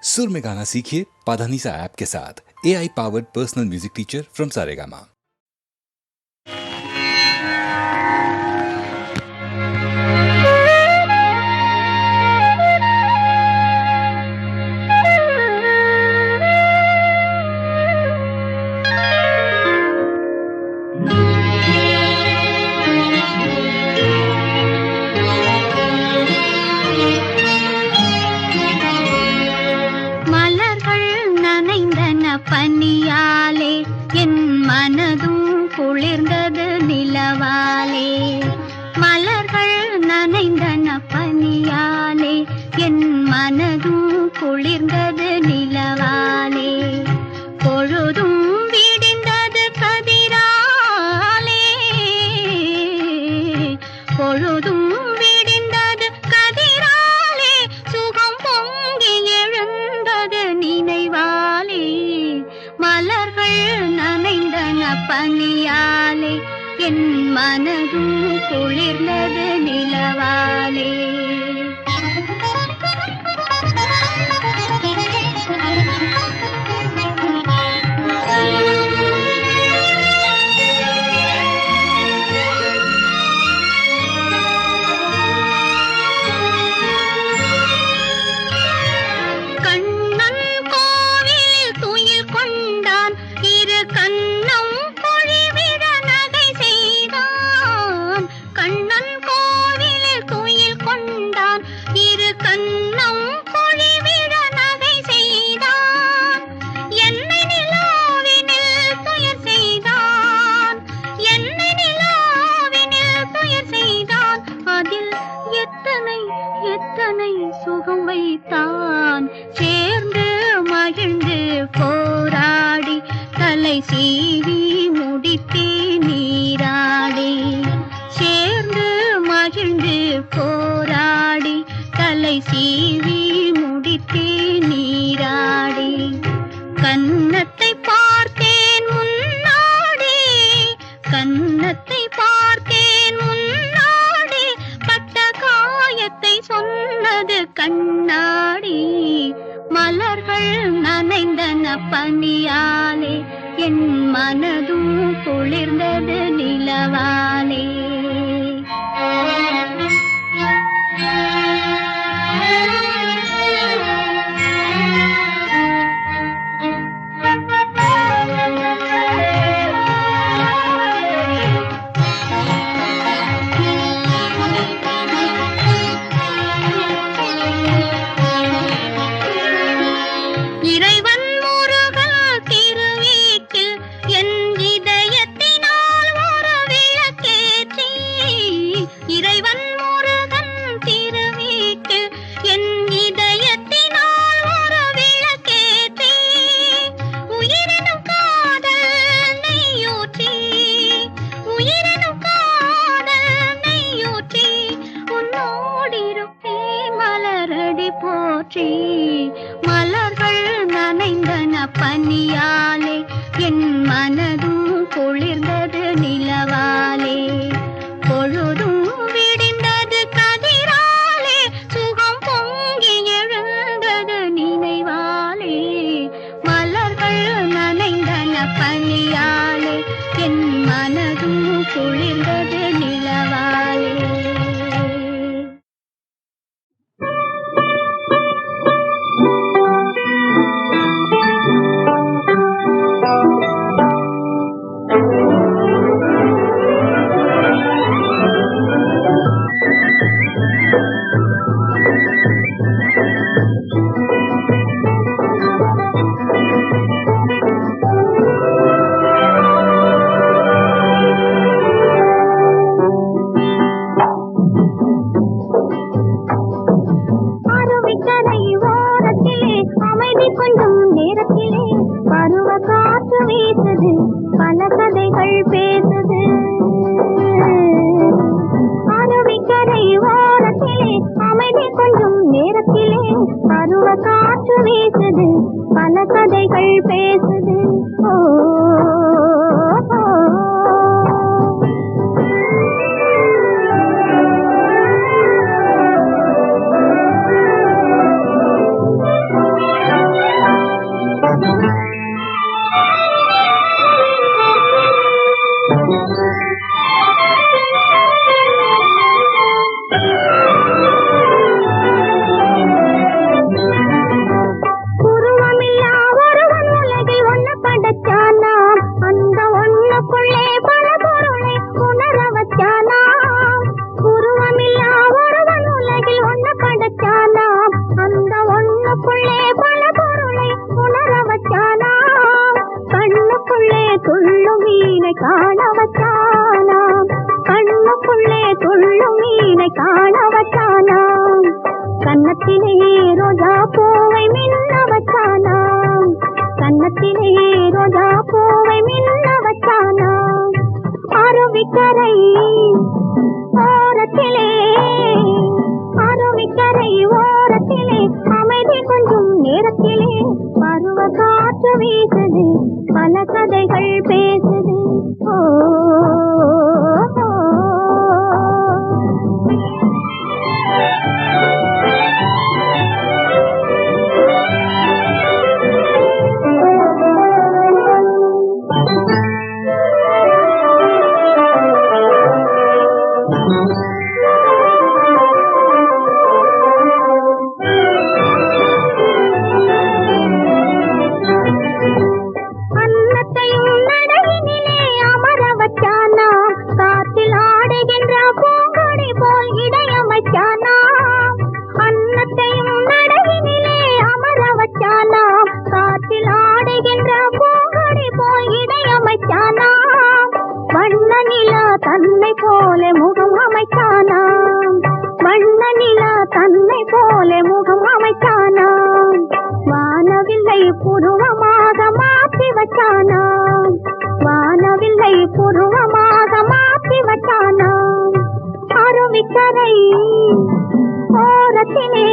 सुर में गाना सीखिए पाधानीसा ऐप के साथ। AI powered personal music teacher from Saregama. பனியாலே என் மனதும் குளிர்ந்தது நிலவாலே. மலர்கள் நனைந்தன பனியாலே என் மனதும் குளிர்ந்தது நிலவாலே. பொழுதும் விடிந்தது கதிராலே, பொழுதும் விடிந்தது கதிராலே. சுகம் பொங்கி எழுந்தது நினைவாலே. மலர்கள் நனைந்தன பனியாலே என் மனதும் குளிர்ந்தது நிலவாலே. சுகம் வைத்தான் சேர்ந்து மகிழ்ந்து போராடி தலை சீவி முடித்தே நீராடி. சேர்ந்து மகிழ்ந்து போராடி தலை சீவி முடித்தே நீராடி. கன்னத்தை பார்த்தேன் முன்னாடி, கன்னத்தை பார்த்தேன் முன்னாடி. பட்ட காயத்தை சொன்னது கண்ணாடி. மலர்கள் நனைந்தன பனியாலே என் மனதும் குளிர்ந்தது நிலவாலே. இறைவன் முருகன் திருவீட்டில் என் இதயத்தினால் ஒரு விளக்கேற்றி. இறைவன் முருகன் திருவீட்டில் என் இதயத்தினால் ஒரு விளக்கேற்றி. உயிரினும் காதல் நெய்யூற்றி, உயிரினும் காதல் நெய்யூற்றி. உன்னோடிருப்பேன் மலரடி போற்றி. மலர்கள் நனைந்தன பனியாலே என் மனதும் குளிர்ந்தது நிலவாலே. பொழுதும் விடிந்தது கதிராலே சுகம் பொங்கி எழுந்தது நினைவாலே. மலர்கள் நனைந்தன பனியாலே என் மனதும் குளிர்ந்தது நிலவாலே. கொஞ்சம் நேரத்திலே பருவ காற்று வீசுது, பல கதைகள் பேசுது. அருவிக்கரை ஓரத்திலே அமைதி கொஞ்சம் நேரத்திலே பருவ காற்று வீசுது, பல கதைகள் பேசுது. ஓ காண வச்சானாம், கண்ணுக்குள்ளே துள்ளும் மீனை காண வச்சானாம், கன்னத்திலே ரோஜா பூவை மின்ன வச்சானாம், கன்னத்திலே ரோஜா பூவை மின்ன வச்சானாம். அருவிக்கரை ஓரத்திலே, அருவிக்கரை ஓரத்திலே அமைதி கொஞ்சம் நேரத்திலே பருவ காற்று வீசுது, பல கதைகள் பேசுது. ஓ தன்னை போல முகம் அமைத்தானாம், வண்ண நிலா தன்னை போல முகம் அமைத்தானாம், வானவில்லை புருவமாக மாற்றி வச்சானாம், வானவில்லை புருவமாக மாற்றி வச்சானாம். அருவிக்கரை ஓரத்திலே,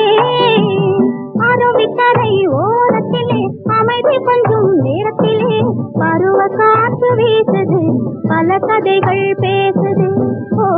அருவிக்கரை ஓரத்திலே அமைதி கொஞ்சம் நேரத்திலே பருவ காற்று வீசுது, பல கதைகள் பேசுது. ஓ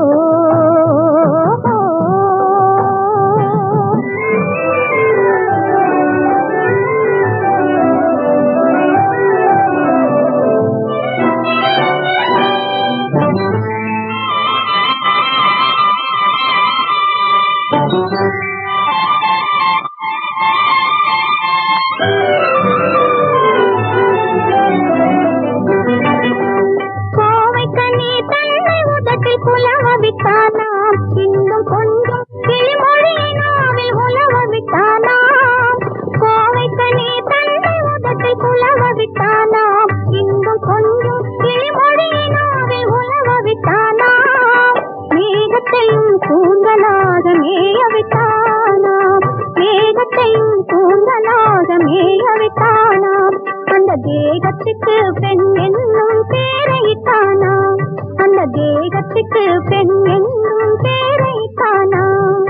விட்டானாம், இன்னும் கொஞ்சம் கிளிமொழியை நாவில் உலவ விட்டானாம், கோவைக்கனி தன்னை உதட்டை புலவ விட்டானாம், இன்னும் கொஞ்சம் கிளிமொழியை நாவில் உலவ விட்டானாம், மேகத்தையும் கூந்தலாக மேய விட்டானாம், மேகத்தையும் கூந்தலாக மேய விட்டானாம், அந்த தேகத்துக்கு பெண் என்னும் பேரையிட்டானாம், அந்த தேகத்துக்கு பெண் என்னும் பேரைத்தானாம்.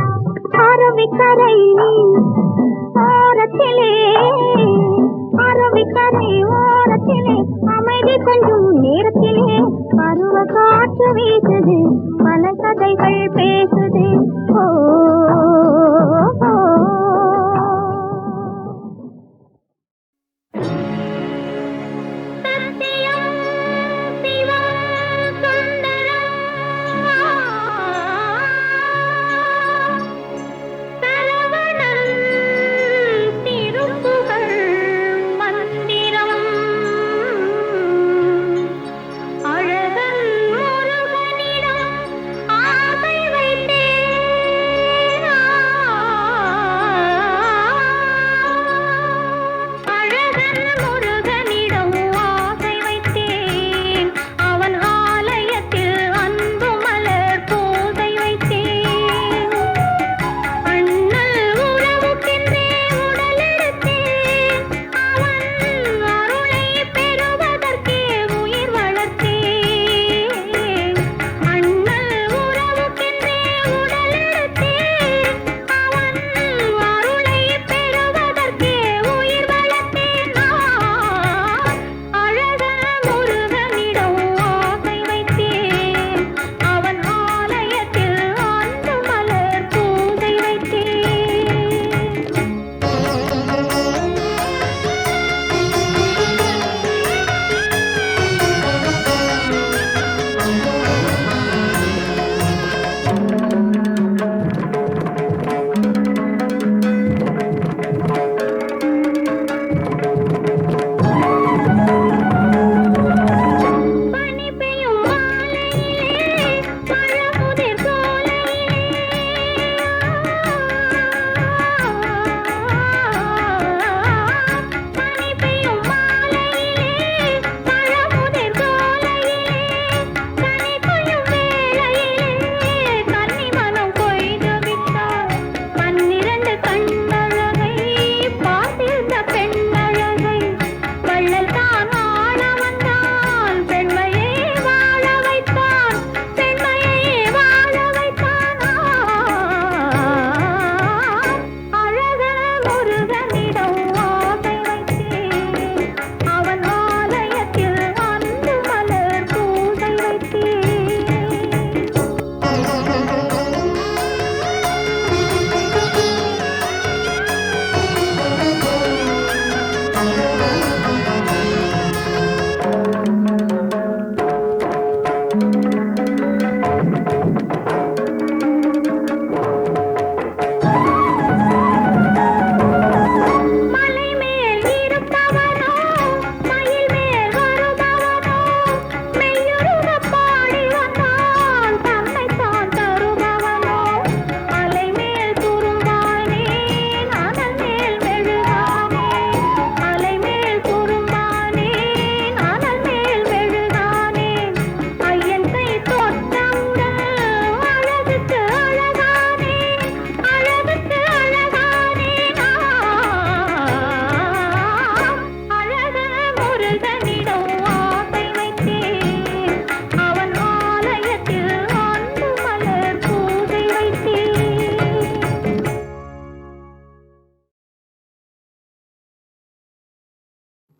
அருவிக்கரை ஓரத்திலே, அருவிக்கரை ஓரத்திலே அமைதி கொஞ்சம் நேரத்திலே பருவ காற்று வீசுது, பல கதைகள் பேசுது. ஓ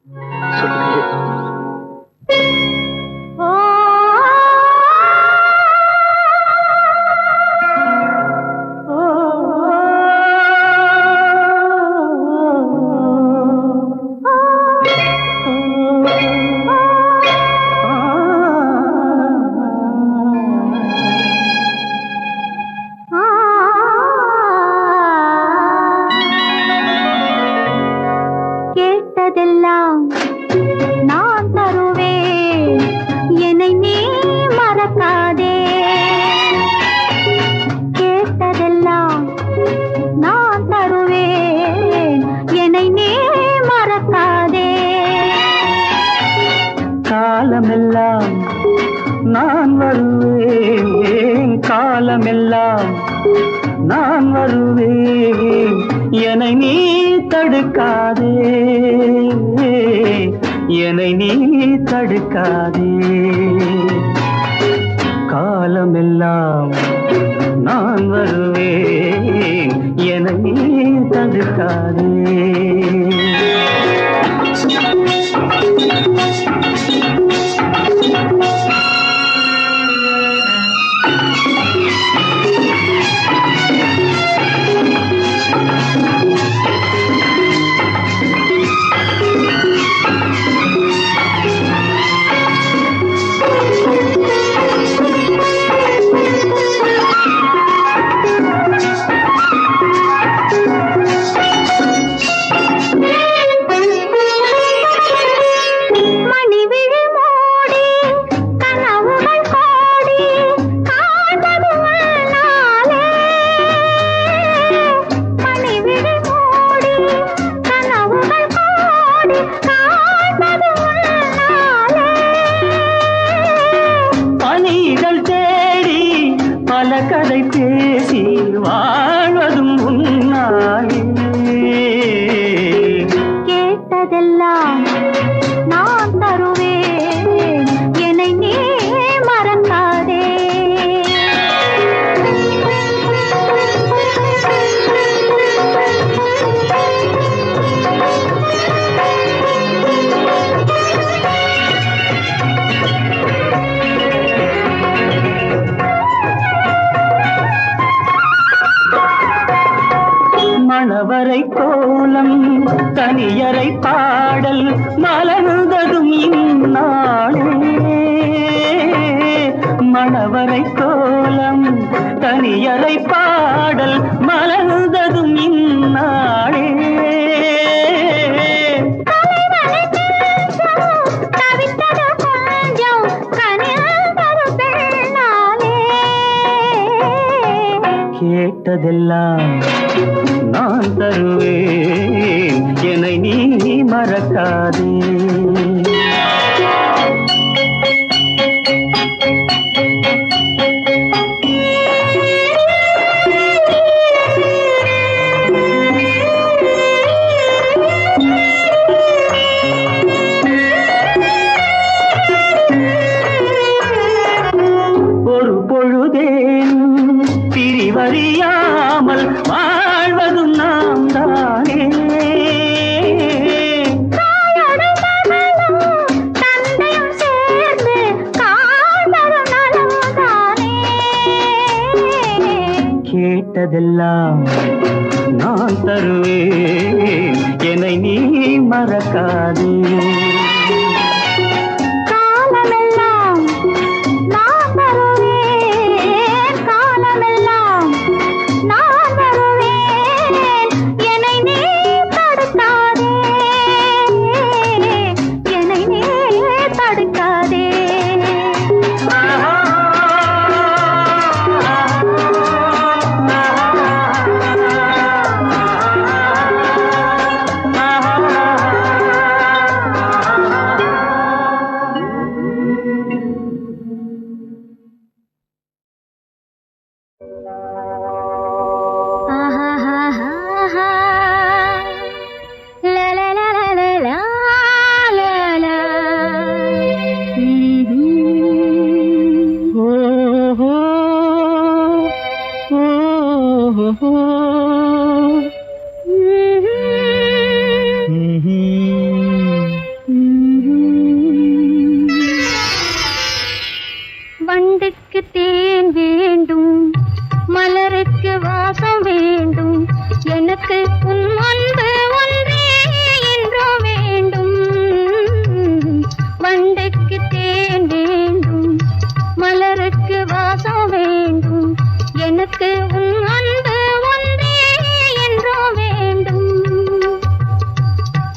சொல்லுங்க. ஓ கேட்டதெல்லாம் நான் தருவேன், என்னை நீ மறக்காதே. கேட்டதெல்லாம் நான் தருவேன், என்னை நீ மறக்காதே. காலமெல்லாம் நான் வருவேன், காலமெல்லாம் நான் வருவேன், என்னை நீ தடுக்காதே, என்னை நீ தடுக்காதே. காலமெல்லாம் நான் வருவேன், என்னை நீ தடுக்காதே. மணிவிழி மூடி கனவுகள் கோடி காண்பது உன்னாலே. மணிவிழி மூடி கனவுகள் கோடி காண்பது உன்னாலே. பணிகள் தேடி பல கதை பேசி வாழ்வதும் உன்னாலே. கேட்டதெல்லாம் நான் தருவேன், என்னை நீ மறக்காதே. மணவரை கோலம் தனியரை பாடல் மலர்ந்ததும் இந்நாளே. மணவரை கோலம் தனியரை பாடல் மலர்ந்ததும் இந்நாளே. தவித்தது கொஞ்சம் கனிந்தது பெண்ணாலே. கேட்டதெல்லாம் நான் தருவேன், என்னை நீ மறக்காதே. ஒரு பொழுதேன் பிரிவறியாமல் வாழ்வதும் நாம் தானே. தாயோடும் மகளும் தந்தையும் சேர்ந்து காண்பது நலம்தானே. கேட்டதெல்லாம் நான் தருவேன், என்னை நீ மறக்காதே. காலமெல்லாம் நான் வருவேன், காலமெல்லாம் நான் வருவேன், என்னை நீ தடுக்காதே, என்னை நீ தடுக்காதே.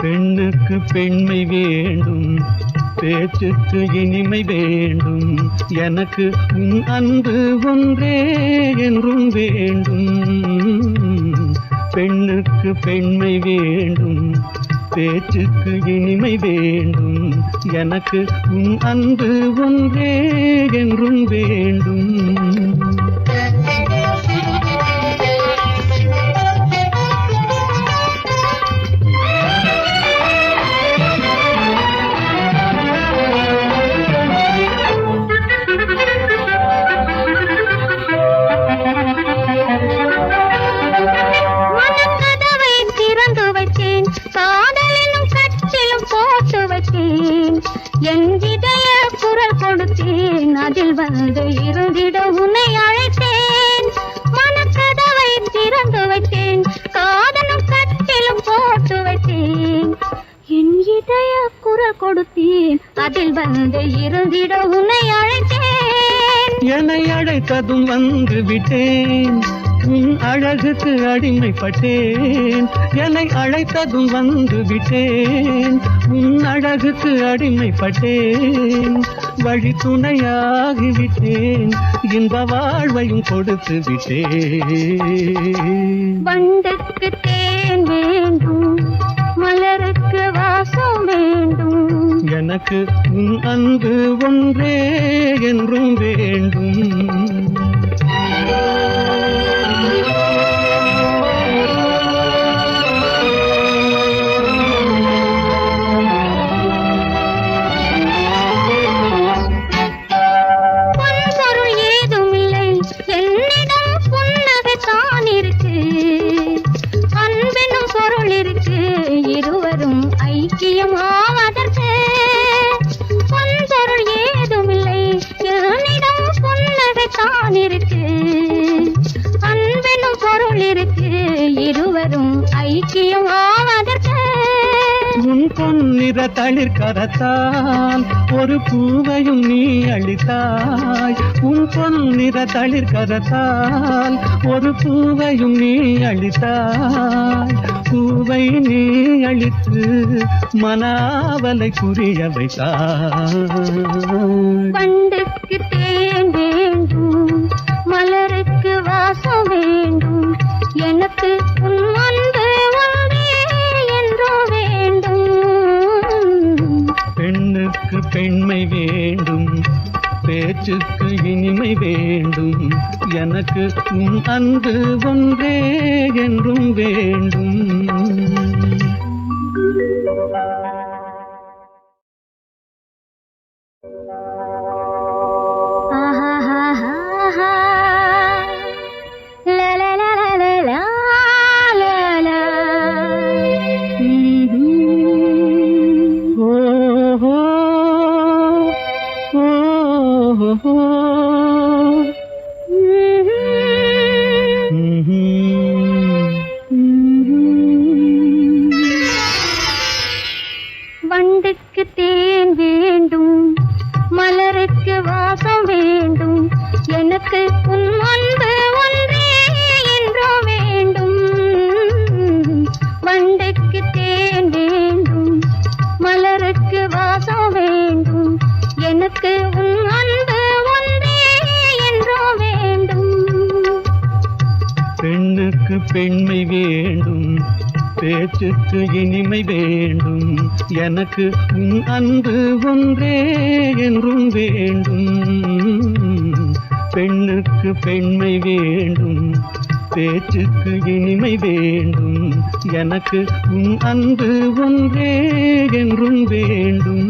பெண்ணுக்கு பெண்மை வேண்டும், பேச்சுக்கு இனிமை வேண்டும். எனக்கு உன் அன்பு ஒன்றே என்றும் வேண்டும். பெண்ணுக்கு பெண்மை வேண்டும், பேச்சுக்கு இனிமை வேண்டும். எனக்கு உன் அன்பு ஒன்றே என்றும் வேண்டும். என் இதய குரல் கொடுத்தேன், அதில் வந்து இருந்திட உன்னை அழைத்தேன். மனக்கதவை திறந்து வைத்தேன், காதலும் கட்டிலும் போட்டு வைத்தேன். என் இதய குரல் கொடுத்தேன், அதில் வந்து இருந்திட உன்னை அழைத்தேன். என்னை அழைத்ததும் வந்து விட்டேன், உன் அழகுக்கு அடிமைப்பட்டேன். என்னை அழைத்ததும் வந்து விட்டேன், உன் அழகுக்கு அடிமைப்பட்டேன். வழி துணையாகிவிட்டேன், இந்த வாழ்வையும் கொடுத்து விட்டேன். வண்டுக்கு தேன் வேண்டும், மலருக்கு வாசம் வேண்டும். எனக்கு உன் அன்பு ஒன்றே என்றும் வேண்டும். உன் பொன்னிற தளிர் கரத்தால் ஒரு பூவையும் நீ அளித்தாய். உன் பொன்னிற தளிர் கரத்தால் ஒரு பூவையும் நீ அளித்தாய். பூவை நீ அளித்து மனாவலை புரிய வைத்தாய். வண்டுக்கு தேன் வேண்டும், மலருக்கு வாசம் வேண்டும். எனக்கு உன் அன்பு ஒன்றே என்றும் வேண்டும். பெண்ணுக்கு பெண்மை வேண்டும், பேச்சுக்கு இனிமை வேண்டும். எனக்கு உன் அன்பு ஒன்றே என்றும் வேண்டும். வண்டுக்கு தேன் வேண்டும், மலருக்கு வாசம் வேண்டும். எனக்கு உன் அன்பு ஒன்றே என்றும் வேண்டும். வண்டுக்கு தேன் வேண்டும், மலருக்கு வாசம் வேண்டும். எனக்கு உன் அன்பு ஒன்றே என்றும் வேண்டும். பெண்ணுக்கு பெண்மை வேண்டும், பேச்சுக்கு இனிமை வேண்டும். எனக்கு உன் அன்பு ஒன்றே என்றும் வேண்டும். பெண்ணுக்கு பெண்மை வேண்டும், பேச்சுக்கு இனிமை வேண்டும். எனக்கு உன் அன்பு ஒன்றே என்றும் வேண்டும்.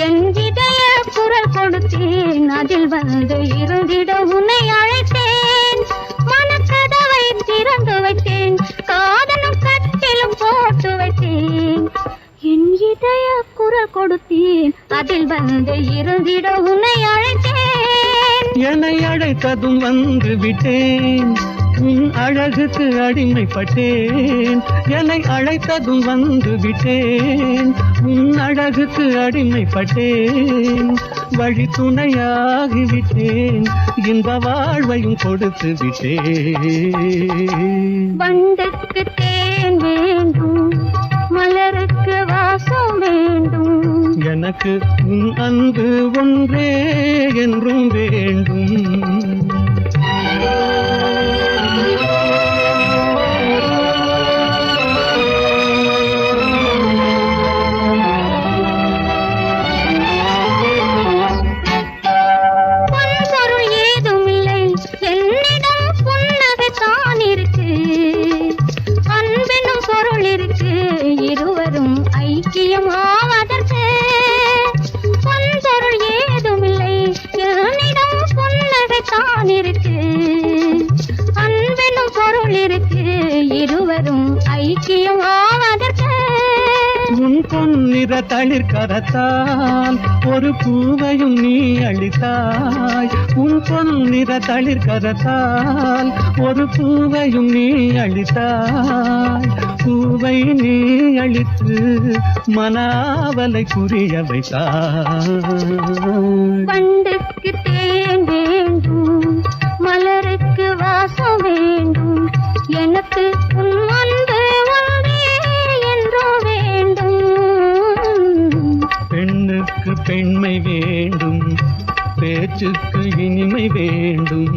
என் இதய குரல் கொடுத்தேன், அதில் வந்து இருந்திட உன்னை அழைத்தேன். மனக்கதவை திறந்து வைத்தேன், காதலும் கட்டிலும் போட்டு வைத்தேன். என் இதய குரல் கொடுத்தேன், அதில் வந்து இருந்திட உன்னை அழைத்தேன். என்னை அழைத்ததும் வந்து விட்டேன், உன் அழகுக்கு அடிமைப்பட்டேன். என்னை அழைத்ததும் வந்து விட்டேன், உன் அழகுக்கு அடிமைப்பட்டேன். வழி துணையாகிவிட்டேன், இன்ப வாழ்வையும் கொடுத்து விட்டேன். வண்டுக்கு தேன் வேண்டும், மலருக்கு வாசம் வேண்டும். எனக்கு உன் அன்பு ஒன்றே என்றும் வேண்டும். பொன்பொருள் ஏதுமில்லை என்னிடம், புன்னகைத்தான் இருக்கு. அன்பெனும் பொருள் இருக்கு, இருவரும் ஐக்கியமாவதற்கு. பொன்பொருள் ஏதுமில்லை என்னிடம், புன்னகைத்தான் இருக்கு. அன்பெனும் பொருள் இருக்கு, இருவரும் ஐக்கியமாவதற்கு. உன் பொன்னிற தளிர் கரத்தால் ஒரு பூவையும் நீ அளித்தாய். உன் பொன்னிற தளிர் கரத்தால் ஒரு பூவையும் நீ அளித்தாய். பூவை நீ அளித்து மனாவலை புரிய வைத்தாய். வண்டுக்கு தேன் வேண்டும், மலருக்கு வாசம் வேண்டும். எனக்கு உன் அன்பு ஒன்றே என்றும் வேண்டும். பெண்ணுக்கு பெண்மை வேண்டும், பேச்சுக்கு இனிமை வேண்டும்.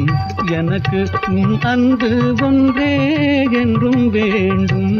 எனக்கு உன் அன்பு ஒன்றே என்றும் வேண்டும்.